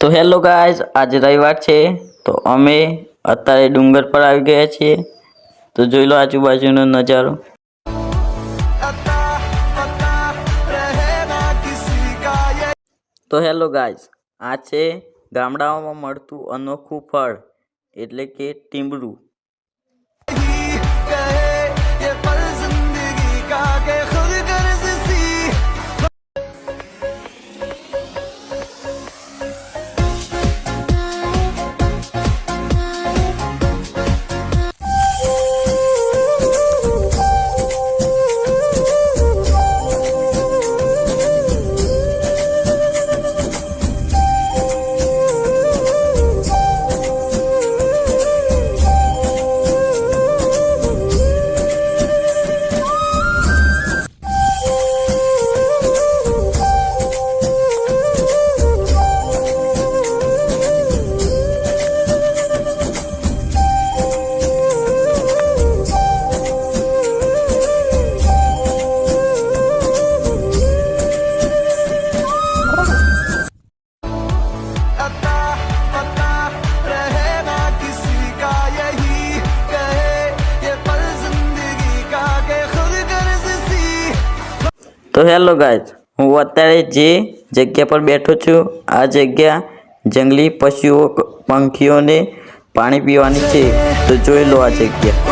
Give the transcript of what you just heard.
તો hello guys, આજે રવિવાર છે તો અમે અત્યારે ડુંગર પર આવી ગયા છીએ। તો જોઈ લો આજુબાજુનો નજારો। તો હેલો ગાઈઝ, આ છે ગામડાઓમાં મળતું અનોખું ફળ એટલે કે ટીમરું। તો હેલો ગાઈઝ, હું અત્યારે જે જગ્યા પર બેઠો છું આ જગ્યા જંગલી પશુઓ પંખીઓને પાણી પીવાની છે। તો જોઈ લો આ જગ્યા।